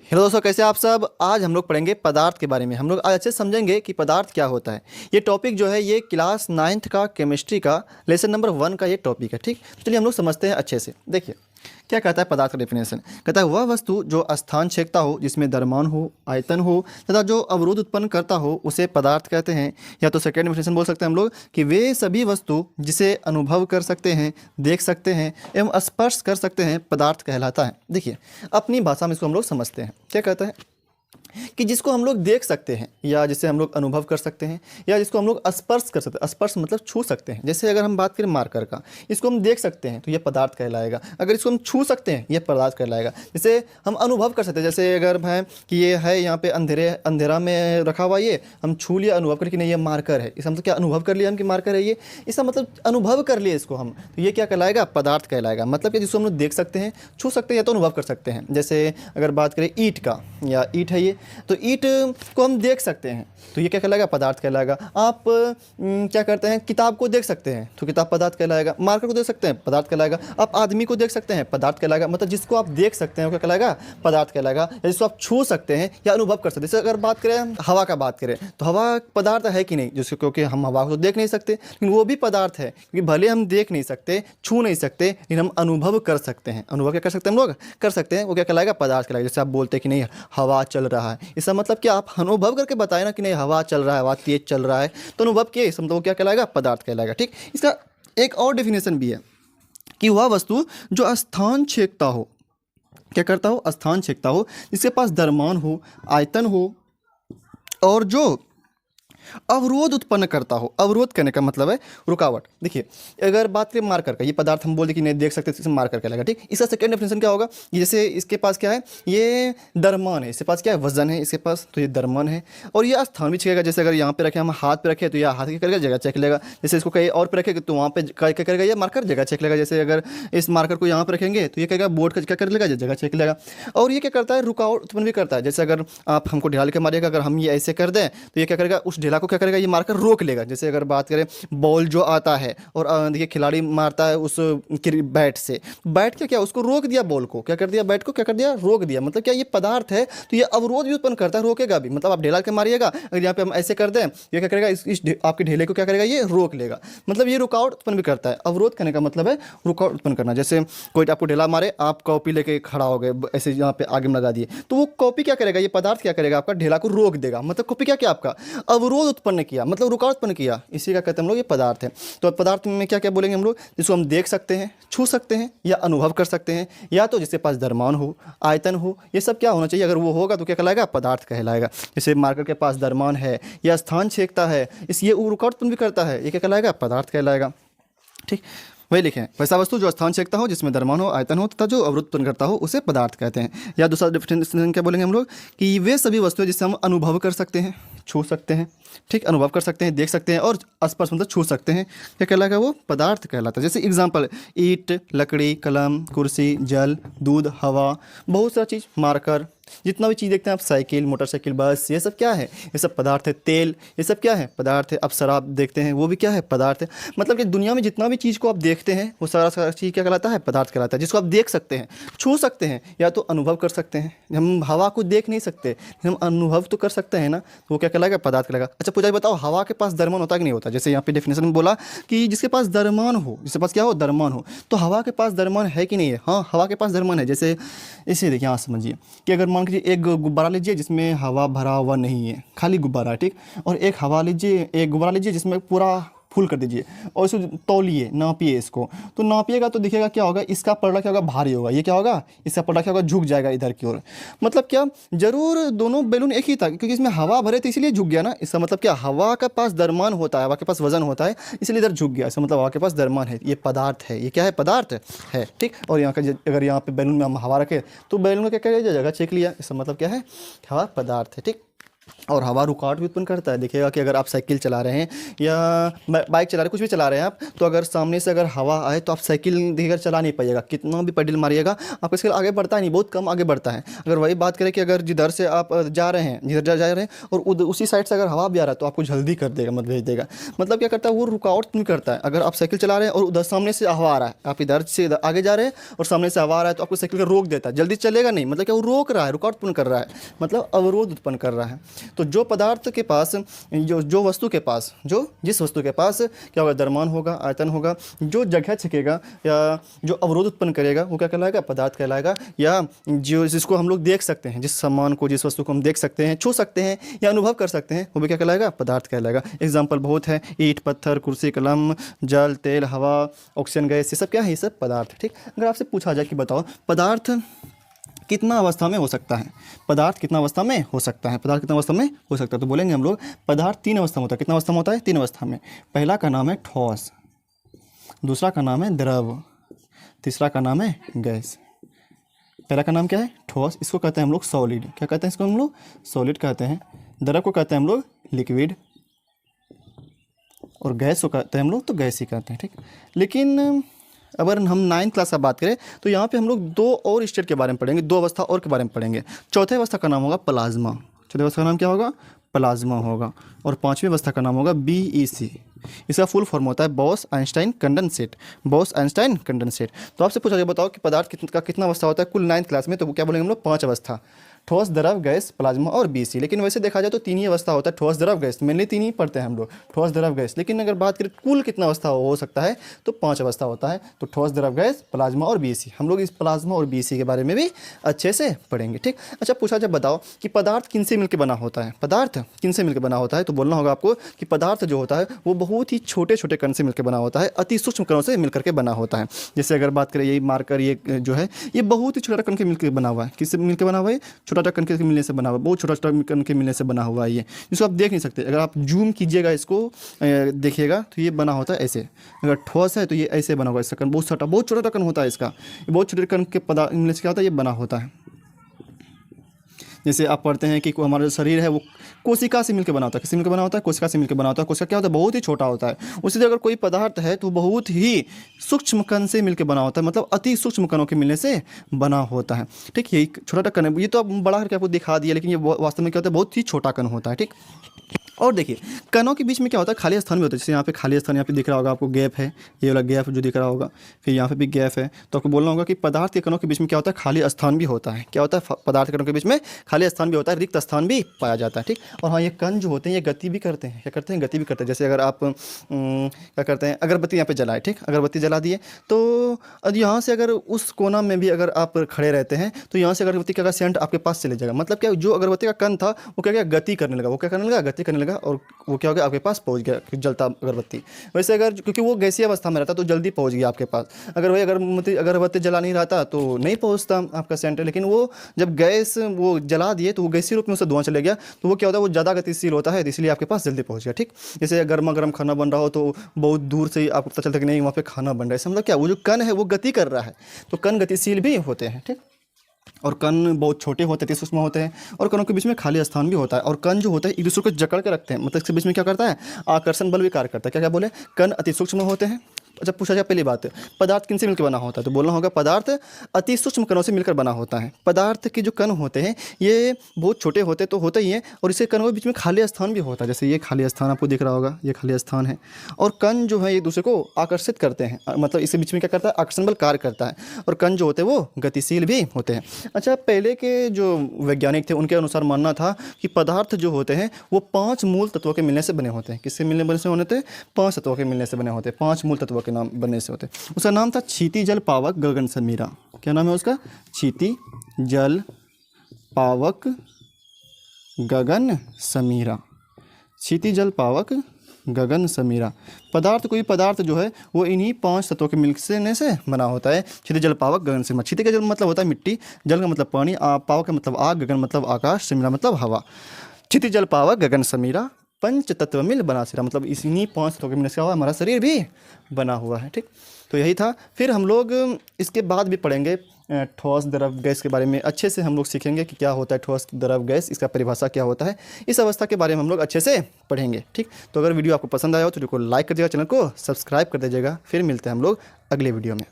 Hello दोस्तों, कैसे आप सब। आज हम लोग पढ़ेंगे पदार्थ के बारे में। हम लोग आज अच्छे से समझेंगे कि पदार्थ क्या होता है। ये टॉपिक जो है ये क्लास 9th का केमिस्ट्री का लेसन नंबर 1 का ये टॉपिक है। ठीक, तो चलिए हम लोग समझते हैं अच्छे से। देखिए क्या कहता है पदार्थ का डेफिनेशन। कहता है वह वस्तु जो स्थान छेदता हो, जिसमें द्रव्यमान हो, आयतन हो तथा जो अवरोध उत्पन्न करता हो, उसे पदार्थ कहते हैं। या तो सेकेंड डेफिनेशन बोल सकते हैं हम लोग कि वे सभी वस्तु जिसे अनुभव कर सकते हैं, देख सकते हैं एवं स्पर्श कर सकते हैं, पदार्थ कहलाता है। देखिए अपनी भाषा में इसको हम लोग समझते हैं। क्या कहता है कि जिसको हम लोग देख सकते हैं या जिसे हम लोग अनुभव कर सकते हैं या जिसको हम लोग स्पर्श कर सकते हैं। स्पर्श मतलब छू सकते हैं। जैसे अगर हम बात करें मार्कर का, इसको हम देख सकते हैं तो ये पदार्थ कहलाएगा। अगर इसको हम छू सकते हैं ये पदार्थ कहलाएगा। जैसे हम अनुभव कर सकते हैं, जैसे अगर है कि ये है यहाँ पे अंधेरा में रखा हुआ, ये हम छू लिया अनुभव करके नहीं ये मार्कर है, इसका मतलब क्या अनुभव कर लिया हम कि मार्कर है ये, इसका मतलब अनुभव कर लिए इसको हम, तो ये क्या कहलाएगा पदार्थ कहलाएगा। मतलब कि जिसको हम लोग देख सकते हैं, छू सकते हैं या तो अनुभव कर सकते हैं। जैसे अगर बात करें ईंट का, या ईंट है ये, तो ईंट को हम देख सकते हैं तो ये क्या कहलाएगा पदार्थ कहलाएगा। आप क्या करते हैं, किताब को देख सकते हैं तो किताब पदार्थ कहलाएगा। मार्कर को देख सकते हैं पदार्थ कहलाएगा। आप आदमी को देख सकते हैं पदार्थ कहलाएगा। मतलब जिसको आप देख सकते हैं वो क्या कहलाएगा पदार्थ कहलाएगा। या जिसको आप छू सकते हैं या अनुभव कर सकते हैं। जैसे अगर बात करें हवा का, बात करें तो हवा पदार्थ है कि नहीं, जिसको क्योंकि हम हवा को देख नहीं सकते लेकिन वो भी पदार्थ है, क्योंकि भले हम देख नहीं सकते, छू नहीं सकते, लेकिन हम अनुभव कर सकते हैं। अनुभव क्या कर सकते हैं हम लोग, कर सकते हैं, वो क्या कहलाएगा पदार्थ कहलाएगा। जैसे आप बोलते हैं कि नहीं हवा चल रहा है, इसका मतलब क्या आप अनुभव करके बताए ना कि नहीं हवा चल रहा है, हवा तेज चल रहा है, तो अनुभव किए, इसका मतलब वो क्या कहलाएगा पदार्थ कहलाएगा। ठीक, इसका एक और डेफिनेशन भी है कि वह वस्तु जो स्थान छेदता हो, क्या करता हो, स्थान छेदता हो, जिसके पास द्रव्यमान हो, आयतन हो और जो अवरोध उत्पन्न करता हो। अवरोध करने का मतलब है रुकावट। देखिए अगर बात करें मार्कर का, ये पदार्थ हम बोलते कि नहीं देख सकते, इसे मार्कर कहलाएगा। ठीक, इसका सेकंड डेफिनेशन क्या होगा, जैसे इसके पास क्या है, ये द्रव्यमान है, इसके पास क्या है, वजन है इसके पास, तो ये द्रव्यमान है और ये स्थान भी छेड़ेगा। जैसे अगर यहाँ पे रखे, हम हाथ पे रखे तो यह हाथ क्या करेगा, जगह चेक लेगा। जैसे इसको कहीं और पे रखेगा तो वहाँ पे क्या करेगा, ये मार्कर जगह चेक लेगा। जैसे अगर इस मार्कर को यहाँ पे रखेंगे तो ये कहेगा बोर्ड का क्या कर लेगा, जगह चेक लेगा। और ये क्या करता है, रुकावट उत्पन्न भी करता है। जैसे अगर आप हमको ढेला के मारिएगा, अगर हम ये ऐसे कर दें तो ये क्या करेगा, उस ढेला को क्या करेगा, ये मार्कर रोक लेगा। जैसे अगर बात करें बॉल जो आता है और देखिए खिलाड़ी मारता है उस बैट से, बैट क्या क्या उसको रोक दिया, बॉल को क्या कर दिया, बैट को क्या कर दिया, रोक दिया। मतलब क्या ये पदार्थ है तो ये अवरोध भी उत्पन्न करता है, रोकेगा भी। मतलब आप ढेला के मारिएगा, अगर यहाँ पे हम ऐसे कर दें ये क्या करेगा, आपके ढेले को क्या करेगा, ये रोक लेगा। मतलब ये रुकावट उत्पन्न भी करता है। अवरोध करने का मतलब है रुकावट उत्पन्न करना। जैसे कोई आपको ढेला मारे, आप कॉपी लेके खड़ा हो गए ऐसे यहाँ पे आगे में लगा दिए, तो वो कॉपी क्या करेगा, ये पदार्थ क्या करेगा, आपका ढेला को रोक देगा। मतलब कॉपी क्या किया, आपका अवरोध उत्पन्न किया, मतलब रुकावट उत्पन्न किया, इसी का कहते हैं हम लोग ये पदार्थ है। तो पदार्थ में क्या क्या बोलेंगे हम लोग, जिसको हम देख सकते हैं, छू सकते हैं या अनुभव कर सकते हैं, या तो जिसके पास द्रव्यमान हो, आयतन हो, ये सब क्या होना चाहिए। अगर वो होगा तो क्या कहलाएगा, पदार्थ कहलाएगा। जैसे मार्कर के पास द्रव्यमान है या स्थान छेदता है, इस ये रुकावट उत्पन्न भी करता है, ये क्या कहलाएगा, पदार्थ कहलाएगा। ठीक, वही लिखे हैं, वैसा वस्तु जो स्थान छेदता हो, जिसमें द्रव्यमान हो, आयतन हो तथा जो अवरोध उत्पन्न करता हो, उसे पदार्थ कहते हैं। या दूसरा डेफिनेशन क्या बोलेंगे हम लोग कि वे सभी वस्तुएं जिससे हम अनुभव कर सकते हैं, छू सकते हैं, ठीक, अनुभव कर सकते हैं, देख सकते हैं और स्पर्श मतलब छू सकते हैं, क्या कहलाएगा, वो पदार्थ कहलाता है। जैसे एग्जांपल ईंट, लकड़ी, कलम, कुर्सी, जल, दूध, हवा, बहुत सारा चीज़, मार्कर, जितना भी चीज़ देखते हैं आप, साइकिल, मोटरसाइकिल, बस, ये सब क्या है, ये सब पदार्थ है। तेल, ये सब क्या है, पदार्थ है। अब शराब देखते हैं, वो भी क्या है, पदार्थ है। मतलब कि दुनिया में जितना भी चीज़ को आप देखते हैं वो सारा चीज़ क्या कहलाता है, पदार्थ कहलाता है। जिसको आप देख सकते हैं, छू सकते हैं या तो अनुभव कर सकते हैं। हम हवा को देख नहीं सकते, हम अनुभव तो कर सकते हैं ना, तो वो क्या कहलाएगा, पदार्थ कहलाएगा। अच्छा पूजा बताओ, हवा के पास द्रव्यमान होता कि नहीं होता। जैसे यहाँ पे डेफिनेशन में बोला कि जिसके पास द्रव्यमान हो, जिसके पास क्या हो, द्रव्यमान हो, तो हवा के पास द्रव्यमान है कि नहीं है। हाँ, हवा के पास द्रव्यमान है। जैसे इसे देखिए, हाँ समझिए कि अगर मान लीजिए एक गुब्बारा लीजिए जिसमें हवा भरा हुआ नहीं है, खाली गुब्बारा है, ठीक, और एक हवा लीजिए, एक गुब्बारा लीजिए जिसमें पूरा फुल कर दीजिए और इसको तौलिए, नापिए इसको, तो नापिएगा तो देखिएगा क्या होगा, इसका पलड़ा क्या होगा, भारी होगा, ये क्या होगा, इसका पलड़ा क्या होगा, झुक जाएगा इधर की ओर। मतलब क्या, जरूर दोनों बैलून एक ही था क्योंकि इसमें हवा भरे थे इसलिए झुक गया ना। इसका मतलब क्या, हवा के पास द्रव्यमान होता है, हवा के पास वजन होता है, इसलिए इधर झुक गया। इसका मतलब हवा के पास द्रव्यमान है, ये पदार्थ है। ये क्या है, पदार्थ है। ठीक, और यहाँ का अगर यहाँ पे बैलून में हम हवा रखे तो बैलून में क्या करेगा, जगह चेक लिया, इसका मतलब क्या है, हवा पदार्थ है। ठीक, और हवा रुकावट भी उत्पन्न करता है। देखिएगा कि अगर आप साइकिल चला रहे हैं या बाइक चला रहे हैं, कुछ भी चला रहे हैं आप, तो अगर सामने से अगर हवा आए तो आप साइकिल देखकर चला नहीं पाइएगा, कितना भी पेडल मारिएगा आपका साइकिल आगे बढ़ता है नहीं, बहुत कम आगे बढ़ता है। अगर वही बात करें कि अगर जिधर से आप जा रहे हैं, जिधर जा रहे हैं और उसी साइड से अगर हवा भी आ रहा है तो आपको जल्दी कर देगा, मत भेज देगा। मतलब क्या करता है, वो रुकावट नहीं करता है। अगर आप साइकिल चला रहे हैं और उधर सामने से हवा आ रहा है, आप इधर से इधर आगे जा रहे हैं और सामने से हवा आ रहा है, तो आपको साइकिल को रोक देता है, जल्दी चलेगा नहीं। मतलब क्या, वो रोक रहा है, रुकावट उत्पन्न कर रहा है, मतलब अवरोध उत्पन्न कर रहा है। तो जो पदार्थ के पास, जो वस्तु के पास, जिस वस्तु के पास क्या होगा, द्रव्यमान होगा, आयतन होगा, जो जगह छकेगा या जो अवरोध उत्पन्न करेगा, वो क्या कहलाएगा, पदार्थ कहलाएगा। या जो जिसको हम लोग देख सकते हैं, जिस सामान को, जिस वस्तु को हम देख सकते हैं, छू सकते हैं या अनुभव कर सकते हैं, वो भी क्या कहलाएगा, पदार्थ कहलाएगा। एग्जाम्पल बहुत है, ईंट, पत्थर, कुर्सी, कलम, जल, तेल, हवा, ऑक्सीजन गैस, ये सब क्या है, ये सब पदार्थ। ठीक, अगर आपसे पूछा जाए कि बताओ पदार्थ कितना अवस्था में हो सकता है, पदार्थ कितना अवस्था में हो सकता है, पदार्थ कितना अवस्था में हो सकता है, तो बोलेंगे हम लोग पदार्थ 3 अवस्था में होता है। कितना अवस्था में होता है, 3 अवस्था में। पहला का नाम है ठोस, दूसरा का नाम है द्रव, तीसरा का नाम है गैस। पहला का नाम क्या है, ठोस, इसको कहते हैं हम लोग सॉलिड। क्या कहते हैं इसको हम लोग, सॉलिड कहते हैं। द्रव को कहते हैं हम लोग लिक्विड, और गैस को कहते हैं हम लोग तो गैस ही कहते हैं। ठीक, लेकिन अगर हम 9th क्लास का बात करें तो यहाँ पे हम लोग 2 और स्टेट के बारे में पढ़ेंगे, 2 अवस्था और के बारे में पढ़ेंगे। चौथे अवस्था का नाम होगा प्लाज्मा, चौथे अवस्था का नाम क्या होगा, प्लाज्मा होगा। और 5वीं अवस्था का नाम होगा BEC। इसका फुल फॉर्म होता है boss Einstein condensate, boss Einstein condensate. तो आपसे पूछा जाए बताओ कि पदार्थ का कितना अवस्था होता है कुल 9th क्लास में, तो क्या बोलेंगे हम लोग, 5 अवस्था, ठोस, द्रव, गैस, प्लाज्मा और BC। लेकिन वैसे देखा जाए तो 3 ही अवस्था होता है, ठोस, द्रव, गैस, मेनली 3 ही पढ़ते हैं हम लोग, ठोस, द्रव, गैस। लेकिन अगर बात करें कुल कितना अवस्था हो सकता है, तो 5 अवस्था होता है, तो ठोस, द्रव, गैस, प्लाज्मा और BC। हम लोग इस प्लाज्मा और BC के बारे में भी अच्छे से पढ़ेंगे। ठीक, अच्छा पूछा जाए बताओ कि पदार्थ किन से मिलकर बना होता है, पदार्थ किन से मिलकर बना होता है, तो बोलना होगा आपको कि पदार्थ जो होता है वो बहुत ही छोटे छोटे कण से मिलकर बना होता है, अति सूक्ष्म कणों से मिलकर के बना होता है। जैसे अगर बात करें यही मार्कर, ये जो है ये बहुत ही छोटा कण के मिलकर बना हुआ है। किससे मिलकर बना हुआ है, छोटा कण के मिलने से बना हुआ, बहुत छोटा छोटा कण के मिलने से बना हुआ है ये, जिसको आप देख नहीं सकते। अगर आप जूम कीजिएगा इसको, देखिएगा तो ये बना होता है ऐसे। अगर ठोस है तो ये ऐसे बना हुआ है, इसका कण बहुत छोटा कण होता है इसका, ये बहुत छोटे कण के पदार्थ मिलने से क्या होता है, ये बना होता है। जैसे आप पढ़ते हैं कि हमारा जो शरीर है वो कोशिका से मिलकर बना होता है, किससे मिलकर बना होता है, कोशिका से मिलकर बना होता है। कोशिका क्या होता है, बहुत ही छोटा होता है। उसी तरह अगर कोई पदार्थ है तो बहुत ही सूक्ष्म कण से मिलकर बना होता है, मतलब अति सूक्ष्म कणों के मिलने से बना होता है। ठीक, यही छोटा कण है, ये तो अब बड़ा करके आपको दिखा दिया, लेकिन ये वास्तव में क्या होता है, बहुत ही छोटा कण होता है। ठीक, और देखिए कणों के बीच में क्या होता है, खाली स्थान भी होता है। जैसे यहाँ पे खाली स्थान, यहाँ पे दिख रहा होगा आपको गैप है, ये वाला गैप जो दिख रहा होगा, फिर यहाँ पे भी गैप है। तो आपको बोलना होगा कि पदार्थ के कणों के बीच में क्या होता है, खाली स्थान भी होता है। क्या होता है, पदार्थ के कणों के बीच में खाली स्थान भी होता है, रिक्त स्थान भी पाया जाता है। ठीक, और हाँ, ये कण जो होते हैं ये गति भी करते हैं। क्या करते हैं, गति भी करते हैं। जैसे अगर आप क्या करते हैं, अगरबत्ती यहाँ पे जलाए, ठीक, अगरबत्ती जला दिए, तो यहाँ से अगर उस कोना में भी अगर आप खड़े रहते हैं तो यहाँ से अगरबत्ती का सेंट आपके पास चले जाएगा। मतलब क्या, जो अगरबत्ती का कण था वो क्या गति करने लगा, वो क्या करने लगा, गति करने लगा, और वो क्या हो गया, आपके पास पहुंच गया जलता अगरबत्ती। वैसे अगर क्योंकि वो गैसीय अवस्था में रहता तो जल्दी पहुंच गया आपके पास। अगर वही अगरबत्ती जला नहीं रहता तो नहीं पहुंचता आपका सेंटर। लेकिन वो जब गैस वो जला दिए तो वो गैसीय रूप में उससे धुआं चले गया, तो वो क्या होता है, वो ज़्यादा गतिशील होता है, इसलिए आपके पास जल्दी पहुंच गया। ठीक, जैसे गर्मा गर्म खाना बन रहा हो तो बहुत दूर से ही आपको पता चलता है कि नहीं वहाँ पे खाना बन रहा है। इसका मतलब क्या, वो जो कण है वो गति कर रहा है, तो कण गतिशील भी होते हैं। ठीक, और कण बहुत छोटे होते हैं, सूक्ष्म होते हैं, और कणों के बीच में खाली स्थान भी होता है। और कण जो होता है एक दूसरे को जकड़ के रखते हैं, मतलब इसके बीच में क्या करता है, आकर्षण बल भी कार्य करता है। क्या क्या बोले, कण अति सूक्ष्म होते हैं। अच्छा पूछा जाए पहली बात, पदार्थ किन से मिलकर बना होता है, तो बोलना होगा पदार्थ अति सूक्ष्म कणों से मिलकर बना होता है। पदार्थ के जो कण होते हैं ये बहुत छोटे होते तो होते ही हैं, और इसके कणों के बीच में खाली स्थान भी होता है। जैसे ये खाली स्थान आपको दिख रहा होगा, ये खाली स्थान है, और कण जो है एक दूसरे को आकर्षित करते हैं, मतलब इसके बीच में क्या करता है, आकर्षण बल कार्य करता है, और कण जो होते हैं वो गतिशील भी होते हैं। अच्छा, पहले के जो वैज्ञानिक थे उनके अनुसार मानना था कि पदार्थ जो होते हैं वो 5 मूल तत्वों के मिलने से बने होते हैं। किससे मिलने से होते हैं, 5 तत्वों के मिलने से बने होते हैं, 5 मूल तत्वों के नाम बनने से होते हैं। उसका नाम था क्षिति, जल, पावक, गगन, समीरा। क्या नाम है उसका, क्षिति, जल, पावक, गगन, समीरा। क्षिति, जल, पावक, गगन, समीरा। पदार्थ, कोई पदार्थ जो है वो इन्हीं 5 तत्वों के मिलने से बना होता है। क्षिति, जल, पावक, गगन, समीरा। क्षिति का जल मतलब होता है मिट्टी, जल का मतलब पानी, पावक का मतलब आग, गगन मतलब आकाश, समीरा मतलब हवा। क्षिति, जल, पावक, गगन, समीरा, पंच तत्व मिल बना शरीर, मतलब इन्हीं 5 तत्वों के मिलने से हमारा शरीर भी बना हुआ है। ठीक, तो यही था। फिर हम लोग इसके बाद भी पढ़ेंगे ठोस द्रव गैस के बारे में अच्छे से हम लोग सीखेंगे कि क्या होता है ठोस द्रव गैस, इसका परिभाषा क्या होता है, इस अवस्था के बारे में हम लोग अच्छे से पढ़ेंगे। ठीक, तो अगर वीडियो आपको पसंद आया हो तो वीडियो को लाइक कर दीजिएगा, चैनल को सब्सक्राइब कर दीजिएगा। फिर मिलते हैं हम लोग अगले वीडियो में।